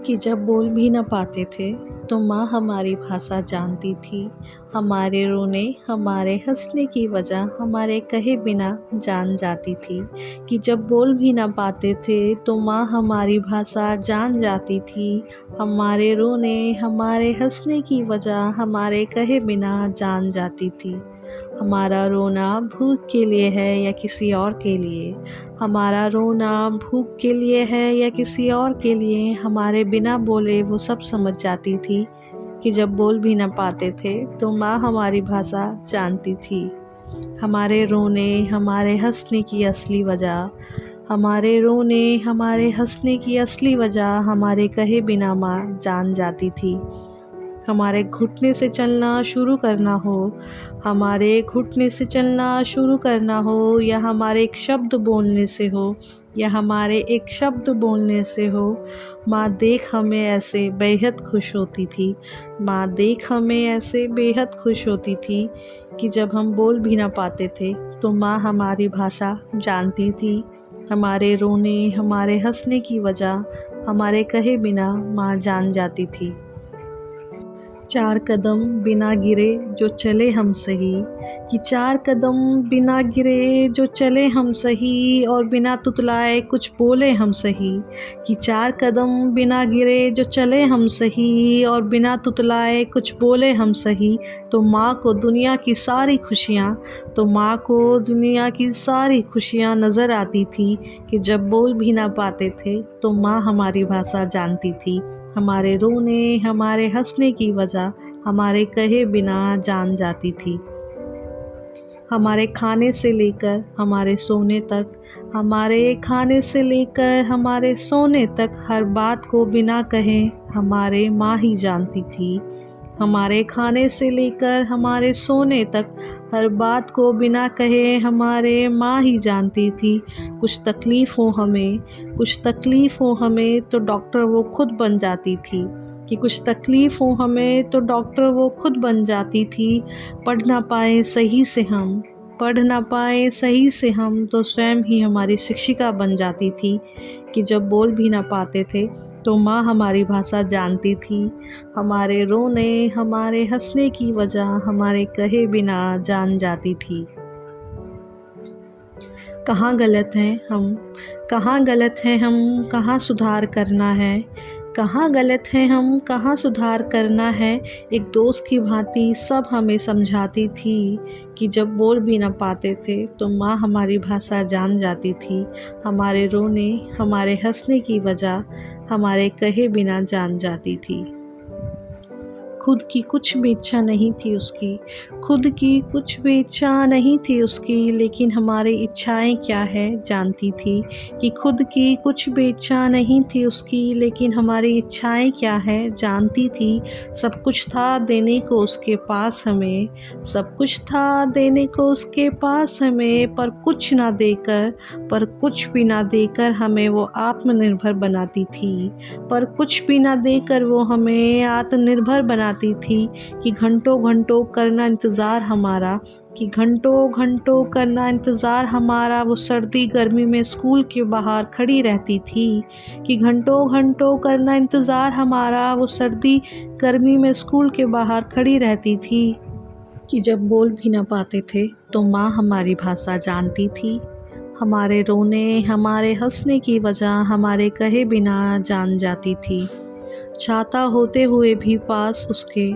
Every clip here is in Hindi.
कि जब बोल भी न पाते थे तो माँ हमारी भाषा जानती थी। हमारे रोने हमारे हंसने की वजह हमारे कहे बिना जान जाती थी। कि जब बोल भी न पाते थे तो माँ हमारी भाषा जान जाती थी। हमारे रोने हमारे हंसने की वजह हमारे कहे बिना जान जाती थी। हमारा रोना भूख के लिए है या किसी और के लिए, हमारा रोना भूख के लिए है या किसी और के लिए, हमारे बिना बोले वो सब समझ जाती थी। कि जब बोल भी न पाते थे तो माँ हमारी भाषा जानती थी। हमारे रोने हमारे हंसने की असली वजह, हमारे रोने हमारे हंसने की असली वजह हमारे कहे बिना माँ जान जाती थी। हमारे घुटने से चलना शुरू करना हो, हमारे घुटने से चलना शुरू करना हो, या हमारे एक शब्द बोलने से हो, या हमारे एक शब्द बोलने से हो, माँ देख हमें ऐसे बेहद खुश होती थी। माँ देख हमें ऐसे बेहद खुश होती थी कि जब हम बोल भी ना पाते थे तो माँ हमारी भाषा जानती थी। हमारे रोने हमारे हंसने की वजह हमारे कहे बिना माँ जान जाती थी। चार कदम बिना गिरे जो चले हम सही, कि चार कदम बिना गिरे जो चले हम सही, और बिना तुतलाए कुछ बोले हम सही। कि चार कदम बिना गिरे जो चले हम सही, और बिना तुतलाए कुछ बोले हम सही। तो माँ को दुनिया की सारी खुशियाँ, तो माँ को दुनिया की सारी खुशियाँ नज़र आती थी। कि जब बोल भी ना पाते थे तो माँ हमारी भाषा जानती थी। हमारे रोने हमारे हंसने की वजह हमारे कहे बिना जान जाती थी। हमारे खाने से लेकर हमारे सोने तक, हमारे खाने से लेकर हमारे सोने तक, हर बात को बिना कहे हमारे माँ ही जानती थी। हमारे खाने से लेकर हमारे सोने तक, हर बात को बिना कहे हमारे माँ ही जानती थी। कुछ तकलीफ़ हो हमें, कुछ तकलीफ़ हो हमें तो डॉक्टर वो खुद बन जाती थी। कि कुछ तकलीफ़ हो हमें तो डॉक्टर वो खुद बन जाती थी। पढ़ ना पाए सही से हम, पढ़ ना पाए सही से हम तो स्वयं ही हमारी शिक्षिका बन जाती थी। कि जब बोल भी ना पाते थे तो माँ हमारी भाषा जानती थी। हमारे रोने हमारे हंसने की वजह हमारे कहे बिना जान जाती थी। कहाँ गलत हैं हम, कहाँ गलत हैं हम, कहाँ सुधार करना है, कहाँ गलत हैं हम, कहाँ सुधार करना है। एक दोस्त की भांति सब हमें समझाती थी। कि जब बोल भी ना पाते थे तो माँ हमारी भाषा जान जाती थी। हमारे रोने हमारे हंसने की वजह हमारे कहे बिना जान जाती थी। खुद की कुछ भी इच्छा नहीं थी उसकी, खुद की कुछ भी इच्छा नहीं थी उसकी, लेकिन हमारी इच्छाएं क्या है जानती थी। कि खुद की कुछ भी इच्छा नहीं थी उसकी, लेकिन हमारी इच्छाएं क्या है जानती थी। सब कुछ था देने को उसके पास हमें, सब कुछ था देने को उसके पास हमें, पर कुछ ना देकर, पर कुछ भी ना देकर हमें वो आत्मनिर्भर बनाती थी। पर कुछ भी ना देकर वो हमें आत्मनिर्भर बनाती थी। कि घंटों घंटों करना इंतज़ार हमारा, कि घंटों घंटों करना इंतज़ार हमारा, वो सर्दी गर्मी में स्कूल के बाहर खड़ी रहती थी। कि घंटों घंटों करना इंतज़ार हमारा, वो सर्दी गर्मी में स्कूल के बाहर खड़ी रहती थी। कि जब बोल भी ना पाते थे तो माँ हमारी भाषा जानती थी। हमारे रोने हमारे हंसने की वजह हमारे कहे बिना जान जाती थी। छाता होते हुए भी पास उसके,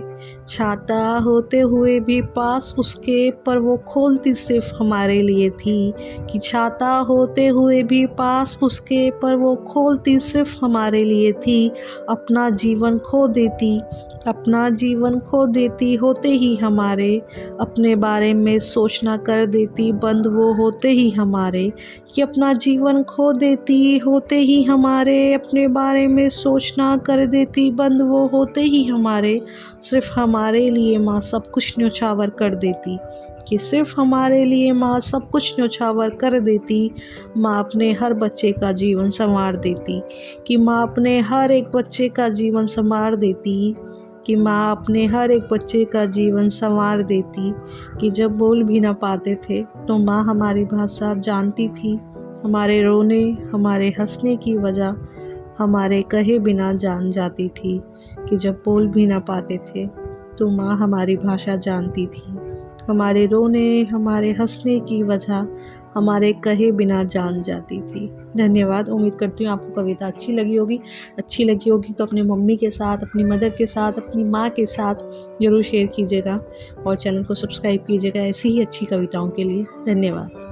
छाता होते हुए भी पास उसके, पर वो खोलती सिर्फ हमारे लिए थी। कि छाता होते हुए भी पास उसके, पर वो खोलती सिर्फ हमारे लिए थी। अपना जीवन खो देती, अपना जीवन खो देती होते ही हमारे, अपने बारे में सोचना कर देती बंद वो होते ही हमारे। कि अपना जीवन खो देती होते ही हमारे, अपने बारे में सोचना कर देती बंद वो होते ही हमारे। सिर्फ हमारे लिए माँ सब कुछ न्योछावर कर देती, कि सिर्फ हमारे लिए माँ सब कुछ न्योछावर कर देती। माँ अपने हर बच्चे का जीवन संवार देती, कि माँ अपने हर एक बच्चे का जीवन संवार देती, कि माँ अपने हर एक बच्चे का जीवन संवार देती। कि जब बोल भी ना पाते थे तो माँ हमारी भाषा जानती थी। हमारे रोने हमारे हंसने की वजह हमारे कहे बिना जान जाती थी, कि जब बोल भी ना पाते थे तो माँ हमारी भाषा जानती थी। हमारे रोने हमारे हंसने की वजह हमारे कहे बिना जान जाती थी। धन्यवाद। उम्मीद करती हूँ आपको कविता अच्छी लगी होगी तो अपने मम्मी के साथ, अपनी मदर के साथ, अपनी माँ के साथ ज़रूर शेयर कीजिएगा और चैनल को सब्सक्राइब कीजिएगा ऐसी ही अच्छी कविताओं के लिए। धन्यवाद।